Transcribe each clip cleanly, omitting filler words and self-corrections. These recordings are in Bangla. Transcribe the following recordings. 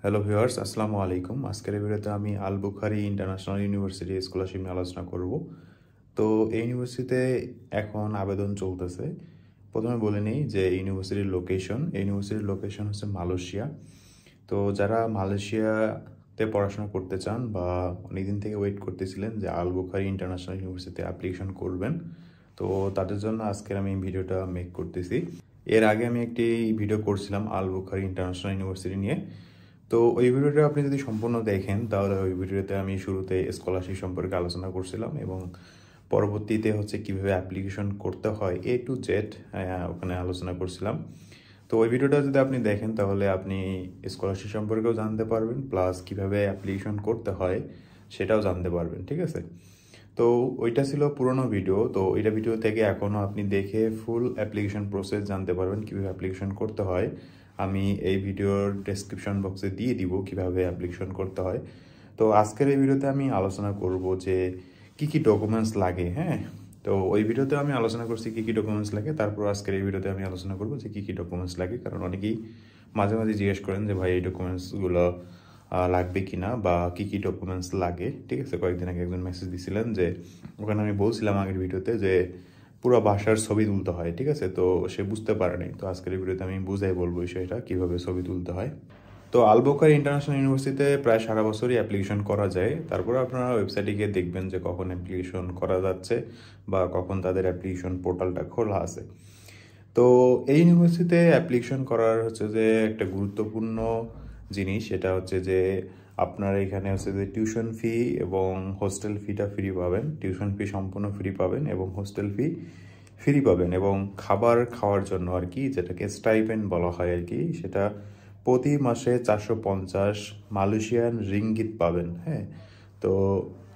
হ্যালো ভিউয়ার্স, আসসালামু আলাইকুম। আজকের ভিডিওতে আমি আল বুখারি ইন্টারন্যাশনাল ইউনিভার্সিটি স্কলারশিপ নিয়ে আলোচনা করব। তো এই ইউনিভার্সিটিতে এখন আবেদন চলতেছে। প্রথমে বলে নিই যে ইউনিভার্সিটির লোকেশন হচ্ছে মালয়েশিয়া। তো যারা মালয়েশিয়াতে পড়াশোনা করতে চান বা অনেকদিন থেকে ওয়েট করতেছিলেন যে আল বুখারি ইন্টারন্যাশনাল ইউনিভার্সিটিতে অ্যাপ্লিকেশন করবেন, তো তাদের জন্য আজকের আমি ভিডিওটা মেক করতেছি। এর আগে আমি একটি ভিডিও করছিলাম আল বুখারি ইন্টারন্যাশনাল ইউনিভার্সিটি নিয়ে। তো ওই ভিডিওটা আপনি যদি সম্পূর্ণ দেখেন তাহলে ওই ভিডিওতে আমি শুরুতে স্কলারশিপ সম্পর্কে আলোচনা করছিলাম এবং পরবর্তীতে হচ্ছে কিভাবে অ্যাপ্লিকেশন করতে হয় A to Z ওখানে আলোচনা করছিলাম। তো ওই ভিডিওটা যদি আপনি দেখেন তাহলে আপনি স্কলারশিপ সম্পর্কেও জানতে পারবেন, প্লাস কিভাবে অ্যাপ্লিকেশন করতে হয় সেটাও জানতে পারবেন, ঠিক আছে? তো ওইটা ছিল পুরোনো ভিডিও। তো ওইটা ভিডিও থেকে এখনও আপনি দেখে ফুল অ্যাপ্লিকেশন প্রসেস জানতে পারবেন, কীভাবে অ্যাপ্লিকেশন করতে হয়। আমি এই ভিডিওর ডেসক্রিপশন বক্সে দিয়ে দিব কিভাবে অ্যাপ্লিকেশন করতে হয়। তো আজকের এই ভিডিওতে আমি আলোচনা করব যে কি কি ডকুমেন্টস লাগে। হ্যাঁ, তো ওই ভিডিওতে আমি আলোচনা করছি কি কি ডকুমেন্টস লাগে, তারপর আজকের এই ভিডিওতে আমি আলোচনা করব যে কি কি ডকুমেন্টস লাগে। কারণ অনেকেই মাঝে মাঝে জিজ্ঞেস করেন যে ভাই এই ডকুমেন্টসগুলো লাগবে কিনা বা কি কি ডকুমেন্টস লাগে, ঠিক আছে? কয়েকদিন আগে একজন মেসেজ দিছিলেন যে ওখানে আমি বলছিলাম আগের ভিডিওতে যে পুরো বাসার ছবি তুলতে হয়, ঠিক আছে? তো সে বুঝতে পারেনি, তো আজকের ভিডিওতে আমি বুঝাই বলবো বিষয়টা কিভাবে ছবি তুলতে হয়। তো আল বুখারি ইন্টারন্যাশনাল ইউনিভার্সিটিতে প্রায় সারা বছরই অ্যাপ্লিকেশন করা যায়। তারপর আপনারা ওয়েবসাইটে গিয়ে দেখবেন যে কখন অ্যাপ্লিকেশন করা যাচ্ছে বা কখন তাদের অ্যাপ্লিকেশন পোর্টালটা খোলা আছে। তো এই ইউনিভার্সিটিতে অ্যাপ্লিকেশন করার হচ্ছে যে একটা গুরুত্বপূর্ণ জিনিস, সেটা হচ্ছে যে আপনার এখানে হচ্ছে যে টিউশন ফি এবং হোস্টেল ফিটা ফ্রি পাবেন। টিউশন ফি সম্পূর্ণ ফ্রি পাবেন এবং হোস্টেল ফি ফ্রি পাবেন, এবং খাবার খাওয়ার জন্য আর কি, যেটাকে স্টাইপেন্ড বলা হয় আর কি, সেটা প্রতি মাসে 450 মালয়েশিয়ান রিঙ্গিত পাবেন। হ্যাঁ, তো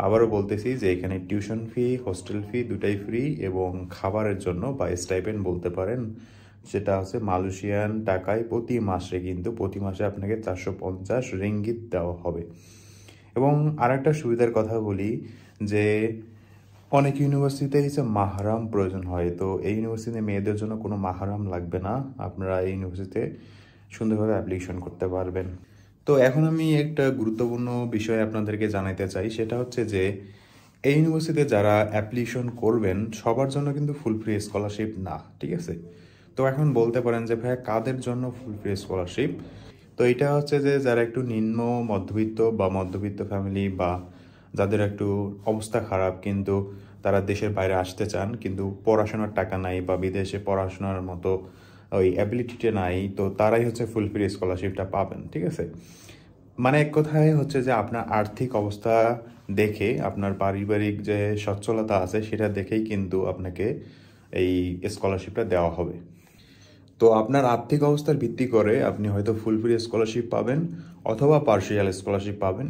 আবারও বলতেছি যে এখানে টিউশন ফি, হোস্টেল ফি দুটাই ফ্রি, এবং খাবারের জন্য বা স্টাইপেন্ড বলতে পারেন, সেটা হচ্ছে মালয়েশিয়ান টাকায় প্রতি মাসে, কিন্তু প্রতি মাসে আপনাকে 450 রিঙ্গিত দেওয়া হবে। এবং আরেকটা সুবিধার কথা বলি যে অনেক ইউনিভার্সিটিতে হচ্ছে মাহরাম প্রয়োজন হয়। তো এই ইউনিভার্সিটিতে মেয়েদের জন্য কোনো মাহরাম লাগবে না, আপনারা এই ইউনিভার্সিটিতে সুন্দরভাবে অ্যাপ্লিকেশন করতে পারবেন। তো এখন আমি একটা গুরুত্বপূর্ণ বিষয় আপনাদেরকে জানাতে চাই, সেটা হচ্ছে যে এই ইউনিভার্সিটিতে যারা অ্যাপ্লিকেশন করবেন সবার জন্য কিন্তু ফুল ফ্রি স্কলারশিপ না, ঠিক আছে? তো এখন বলতে পারেন যে ভাইয়া কাদের জন্য ফুল ফ্রি স্কলারশিপ? তো এটা হচ্ছে যে যারা একটু নিম্ন মধ্যবিত্ত বা মধ্যবিত্ত ফ্যামিলি, বা যাদের একটু অবস্থা খারাপ কিন্তু তারা দেশের বাইরে আসতে চান কিন্তু পড়াশোনার টাকা নাই বা বিদেশে পড়াশোনার মতো ওই অ্যাবিলিটিটা নাই, তো তারাই হচ্ছে ফুল ফ্রি স্কলারশিপটা পাবেন, ঠিক আছে? মানে এক কথায় হচ্ছে যে আপনার আর্থিক অবস্থা দেখে, আপনার পারিবারিক যে সচ্ছলতা আছে সেটা দেখেই কিন্তু আপনাকে এই স্কলারশিপটা দেওয়া হবে। তো আপনার আর্থিক অবস্থার ভিত্তি করে আপনি হয়তো ফুল ফ্রি স্কলারশিপ পাবেন অথবা পার্শিয়াল স্কলারশিপ পাবেন,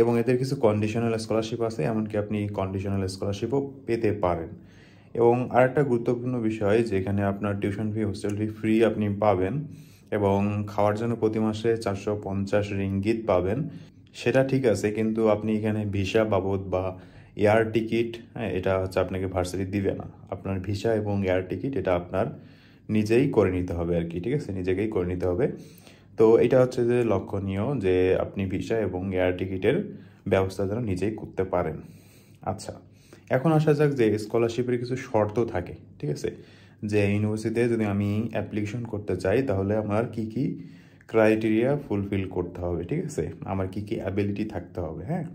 এবং এদের কিছু কন্ডিশনাল স্কলারশিপ আছে, এমনকি আপনি কন্ডিশনাল স্কলারশিপও পেতে পারেন। এবং আরেকটা গুরুত্বপূর্ণ বিষয়, যেখানে আপনার টিউশন ফি, হোস্টেল ফি ফ্রি আপনি পাবেন এবং খাওয়ার জন্য প্রতি মাসে 450 রিঙ্গিত পাবেন, সেটা ঠিক আছে, কিন্তু আপনি এখানে ভিসা বাবদ বা এয়ার টিকিট, হ্যাঁ, এটা হচ্ছে আপনাকে ভার্সিটি দিবে না। আপনার ভিসা এবং এয়ার টিকিট এটা আপনার নিজেই করে নিতে হবে আর কি, ঠিক আছে? নিজেকেই করে নিতে হবে। তো এটা হচ্ছে যে লক্ষণীয় যে আপনি ভিসা এবং এয়ার টিকিটের ব্যবস্থা যেন নিজেই করতে পারেন। আচ্ছা, এখন আসা যাক যে স্কলারশিপের কিছু শর্ত থাকে, ঠিক আছে? যে ইউনিভার্সিটিতে যদি আমি অ্যাপ্লিকেশন করতে চাই তাহলে আমার কি কি ক্রাইটেরিয়া ফুলফিল করতে হবে, ঠিক আছে? আমার কি কি অ্যাবিলিটি থাকতে হবে। হ্যাঁ,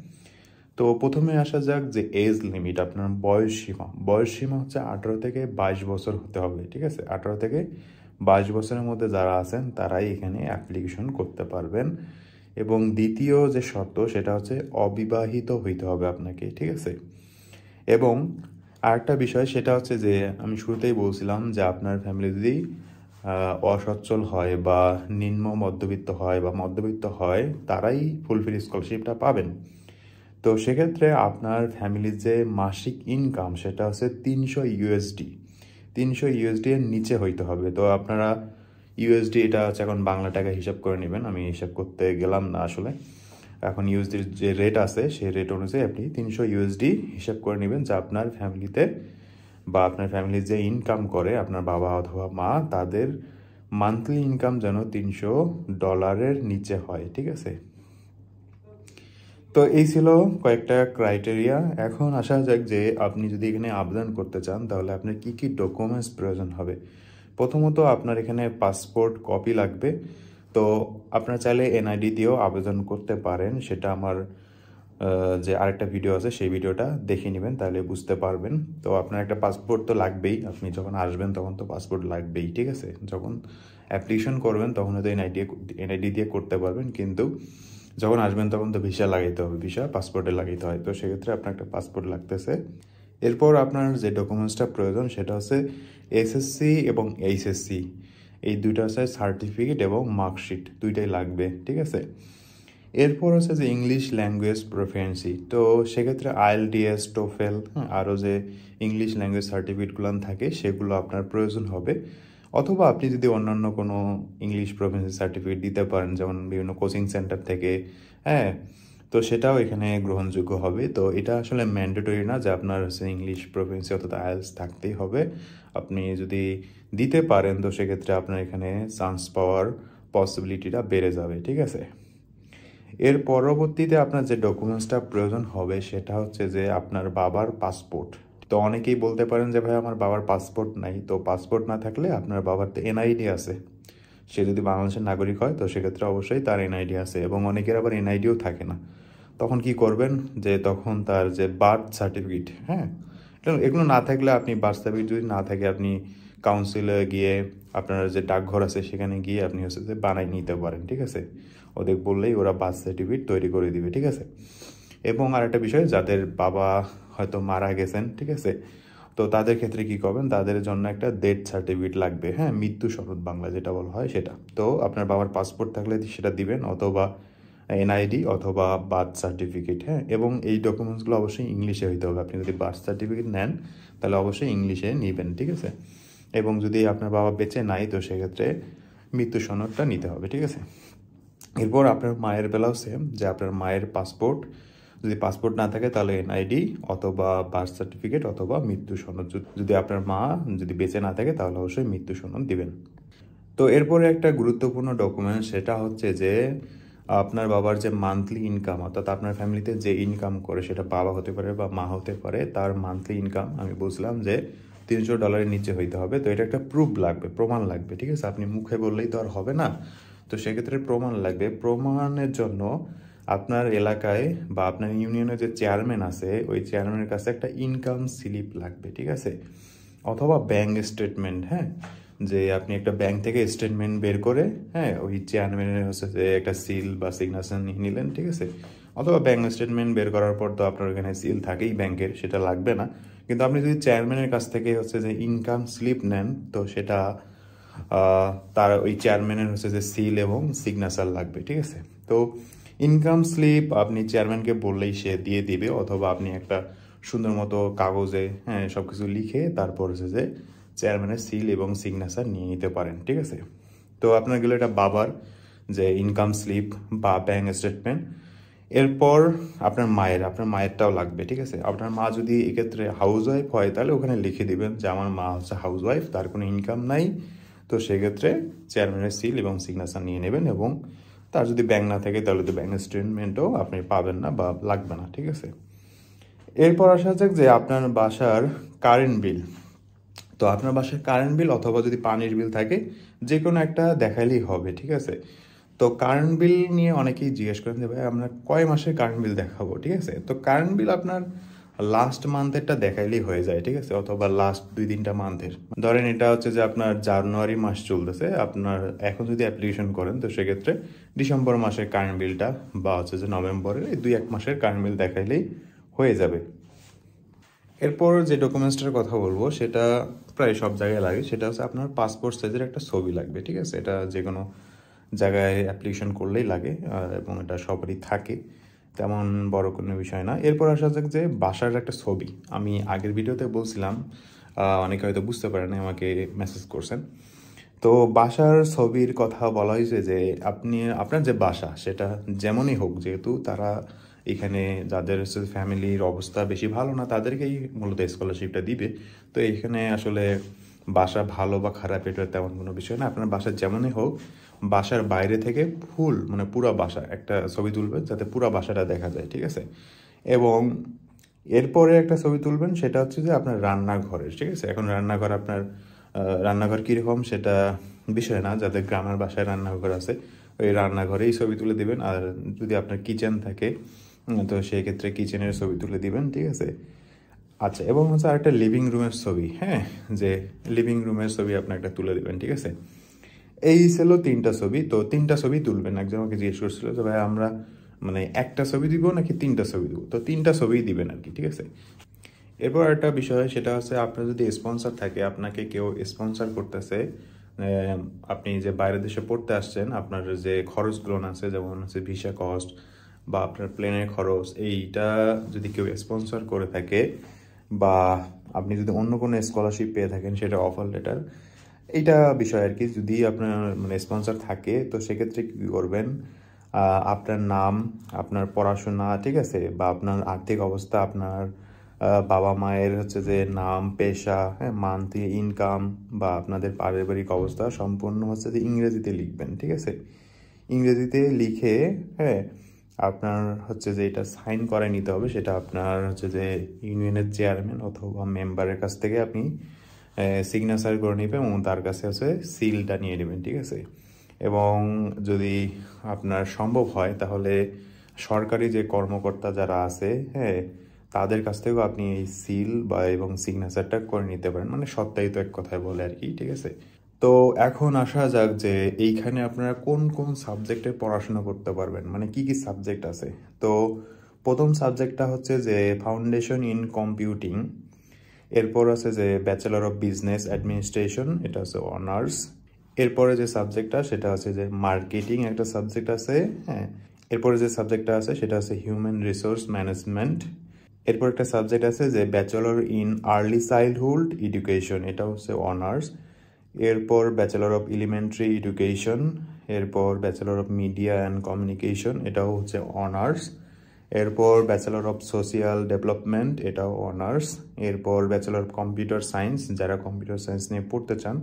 তো প্রথমে আসা যাক যে এজ লিমিট, আপনার বয়স সীমা হচ্ছে 18 থেকে 22 বছর হতে হবে, ঠিক আছে? 18 থেকে 22 বছরের মধ্যে যারা আছেন তারাই এখানে অ্যাপ্লিকেশন করতে পারবেন। এবং দ্বিতীয় যে শর্ত সেটা হচ্ছে অবিবাহিত হইতে হবে আপনাকে, ঠিক আছে? এবং আরেকটা বিষয় সেটা হচ্ছে যে আমি শুরুতেই বলছিলাম যে আপনার ফ্যামিলি যদি অসচ্ছল হয় বা নিম্ন মধ্যবিত্ত হয় বা মধ্যবিত্ত হয়, তারাই ফুল ফ্রি স্কলারশিপটা পাবেন। তো সেক্ষেত্রে আপনার ফ্যামিলির যে মাসিক ইনকাম সেটা হচ্ছে 300 ইউএসডি এর নিচে হইতে হবে। তো আপনারা ইউএসডি এটা হচ্ছে এখন বাংলা টাকা হিসাব করে নেবেন, আমি হিসাব করতে গেলাম না আসলে। এখন ইউএসডির যে রেট আছে সেই রেট অনুযায়ী আপনি 300 ইউএসডি হিসাব করে নেবেন, যা আপনার ফ্যামিলিতে বা আপনার ফ্যামিলির যে ইনকাম করে আপনার বাবা অথবা মা, তাদের মান্থলি ইনকাম যেন $300 নিচে হয়, ঠিক আছে। তো এই ছিল কয়েকটা ক্রাইটেরিয়া। এখন আসা যাক যে আপনি যদি এখানে আবেদন করতে চান তাহলে আপনার কি কি ডকুমেন্টস প্রয়োজন হবে। প্রথমত আপনার এখানে পাসপোর্ট কপি লাগবে। তো আপনারা চাইলে এনআইডি দিয়েও আবেদন করতে পারেন, সেটা আমার যে আরেকটা ভিডিও আছে সেই ভিডিওটা দেখে নেবেন, তাহলে বুঝতে পারবেন। তো আপনার একটা পাসপোর্ট তো লাগবেই, আপনি যখন আসবেন তখন তো পাসপোর্ট লাগবেই, ঠিক আছে। যখন অ্যাপ্লিকেশন করবেন তখন হয়তো এনআইডি দিয়ে করতে পারবেন, কিন্তু যখন আসবেন তখন তো ভিসা লাগাইতে হবে, ভিসা পাসপোর্টে লাগাইতে হয়। তো সেক্ষেত্রে আপনার একটা পাসপোর্ট লাগতেছে। এরপর আপনার যে ডকুমেন্টসটা প্রয়োজন সেটা হচ্ছে এসএসসি এবং এইচএসসি, এই দুইটা হচ্ছে সার্টিফিকেট এবং মার্কশিট, দুইটাই লাগবে, ঠিক আছে। এরপর হচ্ছে যে ইংলিশ ল্যাঙ্গুয়েজ প্রফিসিয়েন্সি, তো সেক্ষেত্রে আইএলটিএস, টোফেল, আরও যে ইংলিশ ল্যাঙ্গুয়েজ সার্টিফিকেটগুলো থাকে সেগুলো আপনার প্রয়োজন হবে। অথবা আপনি যদি অন্যান্য কোনো ইংলিশ প্রফিসিয়েন্সি সার্টিফিকেট দিতে পারেন, যেমন বিভিন্ন কোচিং সেন্টার থেকে, হ্যাঁ, তো সেটাও এখানে গ্রহণযোগ্য হবে। তো এটা আসলে ম্যান্ডেটরি না যে আপনার হচ্ছে ইংলিশ প্রফিসিয়েন্সি অর্থাৎ আইএলটিএস থাকতেই হবে। আপনি যদি দিতে পারেন তো সেক্ষেত্রে আপনার এখানে চান্স পাওয়ার পসিবিলিটিটা বেড়ে যাবে, ঠিক আছে। এর পরবর্তীতে আপনার যে ডকুমেন্টসটা প্রয়োজন হবে সেটা হচ্ছে যে আপনার বাবার পাসপোর্ট। তো অনেকেই বলতে পারেন যে ভাই আমার বাবার পাসপোর্ট নাই। তো পাসপোর্ট না থাকলে আপনার বাবার তো এনআইডি আছে, সে যদি বাংলাদেশের নাগরিক হয় তো সেক্ষেত্রে অবশ্যই তার এনআইডি আছে, এবং অনেকের আবার এনআইডিও থাকে না। তখন কি করবেন, যে তখন তার যে বার্থ সার্টিফিকেট, হ্যাঁ, এগুলো না থাকলে আপনি বার্থ সার্টিফিকেট যদি না থাকে আপনি কাউন্সিলে গিয়ে আপনার যে ডাকঘর আছে সেখানে গিয়ে আপনি হচ্ছে যে বানাই নিতে পারেন, ঠিক আছে। ওদের বললেই ওরা বার্থ সার্টিফিকেট তৈরি করে দিবে, ঠিক আছে। এবং আরেকটা বিষয়, যাদের বাবা হয়তো মারা গেছেন, ঠিক আছে, তো তাদের ক্ষেত্রে কি করবেন, তাদের জন্য একটা ডেথ সার্টিফিকেট লাগবে, হ্যাঁ, মৃত্যু সনদ বাংলা যেটা বলা হয় সেটা। তো আপনার বাবার পাসপোর্ট থাকলে সেটা দিবেন, অথবা এনআইডি অথবা বার্থ সার্টিফিকেট, হ্যাঁ। এবং এই ডকুমেন্টসগুলো অবশ্যই ইংলিশে হইতে হবে। আপনি যদি বার্থ সার্টিফিকেট নেন তাহলে অবশ্যই ইংলিশে নেবেন, ঠিক আছে। এবং যদি আপনার বাবা বেঁচে নাই তো সেক্ষেত্রে মৃত্যু সনদটা নিতে হবে, ঠিক আছে। এরপর আপনার মায়ের বেলাও সেম, যে আপনার মায়ের পাসপোর্ট, যদি পাসপোর্ট না থাকে তাহলে এনআইডি অথবা বার্থ সার্টিফিকেট অথবা মৃত্যু সনদ, যদি আপনার মা যদি বেঁচে না থাকে তাহলে অবশ্যই মৃত্যু সনদ দিবেন। তো এরপরে একটা গুরুত্বপূর্ণ ডকুমেন্ট, সেটা হচ্ছে যে আপনার বাবার যে মান্থলি ইনকাম, অর্থাৎ আপনার ফ্যামিলিতে যে ইনকাম করে, সেটা বাবা হতে পারে বা মা হতে পারে, তার মান্থলি ইনকাম আমি বুঝলাম যে $300 নিচে হইতে হবে। তো এটা একটা প্রুফ লাগবে, প্রমাণ লাগবে, ঠিক আছে। আপনি মুখে বললেই তো আর হবে না, তো সেক্ষেত্রে প্রমাণ লাগবে। প্রমাণের জন্য আপনার এলাকায় বা আপনার ইউনিয়নের যে চেয়ারম্যান আছে ওই চেয়ারম্যানের কাছে একটা ইনকাম স্লিপ লাগবে, ঠিক আছে, অথবা ব্যাংক স্টেটমেন্ট, হ্যাঁ, যে আপনি একটা ব্যাংক থেকে স্টেটমেন্ট বের করে, হ্যাঁ, ওই চেয়ারম্যানের হচ্ছে যে একটা সিল বা সিগনেচার নিয়ে নিলেন, ঠিক আছে। অথবা ব্যাংক স্টেটমেন্ট বের করার পর তো আপনার ওখানে সিল থাকেই ব্যাংকের, সেটা লাগবে না। কিন্তু আপনি যদি চেয়ারম্যানের কাছ থেকে হচ্ছে যে ইনকাম স্লিপ নেন তো সেটা তার ওই চেয়ারম্যানের হচ্ছে যে সিল এবং সিগনেচার লাগবে, ঠিক আছে। তো ইনকাম স্লিপ আপনি চেয়ারম্যানকে বললেই সে দিয়ে দিবে, অথবা আপনি একটা সুন্দর মতো কাগজে, হ্যাঁ, সব কিছু লিখে তারপর হচ্ছে যে চেয়ারম্যানের সিল এবং সিগনেচার নিয়ে নিতে পারেন, ঠিক আছে। তো আপনার গেলে এটা বাবার যে ইনকাম স্লিপ বা ব্যাংক স্টেটমেন্ট। এরপর আপনার মায়েরটাও লাগবে, ঠিক আছে। আপনার মা যদি এক্ষেত্রে হাউস ওয়াইফ হয় তাহলে ওখানে লিখে দিবেন যে আমার মা হচ্ছে হাউস ওয়াইফ, তার কোনো ইনকাম নাই। তো সেক্ষেত্রে চেয়ারম্যানের সিল এবং সিগনেচার নিয়ে নেবেন, এবং তার যদি ব্যাংক না থাকে তাহলে তো ব্যাংক স্টেটমেন্টও আপনি পাবেন না বা লাগবে না, ঠিক আছে। এরপর আসা যাক যে আপনার বাসার কারেন্ট বিল। তো আপনার বাসায় কারেন্ট বিল অথবা যদি পানির বিল থাকে যে কোনো একটা দেখাইলেই হবে, ঠিক আছে। তো কারেন্ট বিল নিয়ে অনেকেই জিজ্ঞেস করেন যে ভাই আমরা কয় মাসের কারেন্ট বিল দেখাবো, ঠিক আছে। তো কারেন্ট বিল আপনার লাস্ট মান্থেরটা দেখাইলেই হয়ে যায়, ঠিক আছে, অথবা লাস্ট 2-3টা মান্থের। ধরেন এটা হচ্ছে যে আপনার জানুয়ারি মাস চলতেছে, আপনার এখন যদি অ্যাপ্লিকেশন করেন তো সেক্ষেত্রে ডিসেম্বর মাসের কারেন্ট বিলটা বা হচ্ছে যে নভেম্বরের এই 2-1 মাসের কারেন্ট বিল দেখাইলেই হয়ে যাবে। এরপর যে ডকুমেন্টসটার কথা বলবো সেটা প্রায় সব জায়গায় লাগে, সেটা হচ্ছে আপনার পাসপোর্ট সাইজের একটা ছবি লাগবে, ঠিক আছে। এটা যে কোনো জায়গায় অ্যাপ্লিকেশন করলেই লাগে, এবং এটা সবারই থাকে, তেমন বড় কোনো বিষয় না। এরপর আসা যাক যে বাসার একটা ছবি। আমি আগের ভিডিওতে বলছিলাম, অনেকে হয়তো বুঝতে পারেন, আমাকে মেসেজ করছেন। তো বাসার ছবির কথা বলা হয়েছে যে আপনার যে বাসা সেটা যেমনই হোক, যেহেতু তারা এখানে যাদের ফ্যামিলির অবস্থা বেশি ভালো না তাদেরকেই মূলত স্কলারশিপটা দিবে। তো এখানে আসলে বাসা ভালো বা খারাপ এটা তেমন কোনো বিষয় না। আপনার বাসা যেমনই হোক, বাসার বাইরে থেকে ফুল মানে পুরো বাসা একটা ছবি তুলবেন যাতে পুরো বাসাটা দেখা যায়, ঠিক আছে? এবং এরপরে একটা ছবি তুলবেন, সেটা হচ্ছে যে আপনার রান্নাঘরের, ঠিক আছে? এখন রান্নাঘর আপনার রান্নাঘর কীরকম সেটা বিষয় না, যাদের গ্রামের বাসায় রান্নাঘর আছে ওই রান্নাঘরেই ছবি তুলে দিবেন। আর যদি আপনার কিচেন থাকে তো সেই ক্ষেত্রে কিচেনের ছবি তুলে দিবেন, ঠিক আছে? আচ্ছা, এবং হচ্ছে আরেকটা লিভিং রুমের ছবি, হ্যাঁ, যে লিভিং রুমের ছবি আপনি একটা তুলে দিবেন, ঠিক আছে? এই ছিল 3টা ছবি। তো 3টা ছবি তুলবেন। একজন আমাকে জিজ্ঞেস করছিল যে ভাই আমরা মানে একটা ছবি দিব নাকি 3টা ছবি দিব? তো 3টা ছবিই দিবেন আর কি, ঠিক আছে? এরপর একটা বিষয়, সেটা হচ্ছে আপনার যদি স্পন্সর থাকে, আপনাকে কেউ স্পন্সর করতেছে, আপনি যে বাইরের দেশে পড়তে আসছেন, আপনার যে খরচগুলো আছে যেমন হচ্ছে ভিসা কস্ট বা আপনার প্লেনের খরচ, এইটা যদি কেউ স্পন্সর করে থাকে বা আপনি যদি অন্য কোনো স্কলারশিপ পেয়ে থাকেন, সেটা অফার লেটার, এইটা বিষয় আর কি। যদি আপনার মানে স্পন্সর থাকে তো সেক্ষেত্রে কী করবেন, আপনার নাম, আপনার পড়াশোনা, ঠিক আছে, বা আপনার আর্থিক অবস্থা, আপনার বাবা মায়ের হচ্ছে যে নাম, পেশা, হ্যাঁ, মান্থলি ইনকাম বা আপনাদের পারিবারিক অবস্থা সম্পূর্ণ হচ্ছে যে ইংরেজিতে লিখবেন, ঠিক আছে? ইংরেজিতে লিখে, হ্যাঁ, আপনার হচ্ছে যে এটা সাইন করায় নিতে হবে। সেটা আপনার হচ্ছে যে ইউনিয়নের চেয়ারম্যান অথবা মেম্বারের কাছ থেকে আপনি সিগনেচার করে নেবেন এবং তার কাছে হচ্ছে সিলটা নিয়ে নেবেন, ঠিক আছে? এবং যদি আপনার সম্ভব হয় তাহলে সরকারি যে কর্মকর্তা যারা আছে, হ্যাঁ, তাদের কাছ থেকেও আপনি এই সিল বা এবং সিগনেচারটা করে নিতে পারেন, মানে সত্যায়িত এক কথায় বলে আর কি, ঠিক আছে? তো এখন আসা যাক যে এইখানে আপনারা কোন কোন সাবজেক্টে পড়াশোনা করতে পারবেন, মানে কি কি সাবজেক্ট আছে। তো প্রথম সাবজেক্টটা হচ্ছে যে ফাউন্ডেশন ইন কম্পিউটিং। এরপর আছে যে ব্যাচেলর অফ বিজনেস অ্যাডমিনিস্ট্রেশন, এটা হচ্ছে অনার্স। এরপরে যে সাবজেক্টটা সেটা হচ্ছে যে মার্কেটিং একটা সাবজেক্ট আছে, হ্যাঁ। এরপরে যে সাবজেক্টটা আছে সেটা হচ্ছে হিউম্যান রিসোর্স ম্যানেজমেন্ট। এরপর একটা সাবজেক্ট আছে যে bachelor in early childhood education, এটা হচ্ছে অনার্স। এরপর ব্যাচেলর অফ এলিমেন্টারি এডুকেশন। এরপর bachelor of media and communication, এটাও হচ্ছে অনার্স। এরপর ব্যাচেলর অফ সোশিয়াল ডেভেলপমেন্ট, এটাও অনার্স। এরপর ব্যাচেলর অফ কম্পিউটার সায়েন্স, যারা কম্পিউটার সায়েন্স নিয়ে পড়তে চান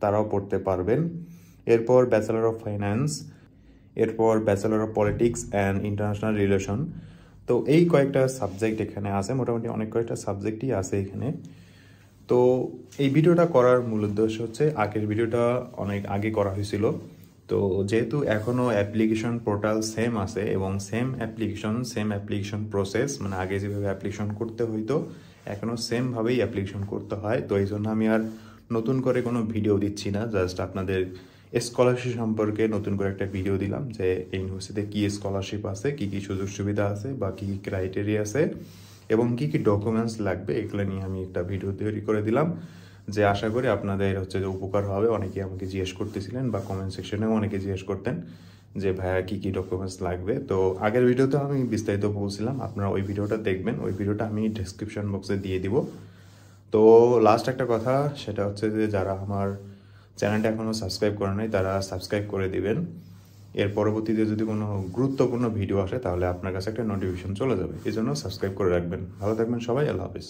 তারাও পড়তে পারবেন। এরপর ব্যাচেলর অফ ফাইন্যান্স। এরপর bachelor of politics and international relation. তো এই কয়েকটা সাবজেক্ট এখানে আছে, মোটামুটি অনেক কয়েকটা সাবজেক্টই আছে এখানে। তো এই ভিডিওটা করার মূল উদ্দেশ্য হচ্ছে, আগের ভিডিওটা অনেক আগে করা হয়েছিল, তো যেহেতু এখনও অ্যাপ্লিকেশন পোর্টাল সেম আছে এবং সেম অ্যাপ্লিকেশন প্রসেস, মানে আগে যেভাবে অ্যাপ্লিকেশন করতে হইতো এখনও সেমভাবেই অ্যাপ্লিকেশন করতে হয়। তো এই জন্য আমি আর নতুন করে কোনো ভিডিও দিচ্ছি না, জাস্ট আপনাদের স্কলারশিপ সম্পর্কে নতুন করে একটা ভিডিও দিলাম যে এই ইউনিভার্সিটিতে কী স্কলারশিপ আছে, কী কী সুযোগ সুবিধা আছে বা কী কী ক্রাইটেরিয়া আছে এবং কী কী ডকুমেন্টস লাগবে, এগুলো নিয়ে আমি একটা ভিডিও তৈরি করে দিলাম, যে আশা করি আপনাদের হচ্ছে যে উপকার হবে। অনেকে আমাকে জিজ্ঞেস করতেছিলেন বা কমেন্ট সেকশনেও অনেকে জিজ্ঞেস করতেন যে ভাইয়া কী কী ডকুমেন্টস লাগবে। তো আগের ভিডিওতে আমি বিস্তারিত বলছিলাম, আপনারা ওই ভিডিওটা দেখবেন, ওই ভিডিওটা আমি ডেসক্রিপশন বক্সে দিয়ে দিব। তো লাস্ট একটা কথা, সেটা হচ্ছে যে যারা আমার চ্যানেলটা এখনও সাবস্ক্রাইব করে নাই তারা সাবস্ক্রাইব করে দিবেন। এর পরবর্তীতে যদি কোনো গুরুত্বপূর্ণ ভিডিও আসে তাহলে আপনার কাছে একটা নোটিফিকেশন চলে যাবে, এই জন্য সাবস্ক্রাইব করে রাখবেন। ভালো থাকবেন সবাই, আল্লাহ হাফিজ।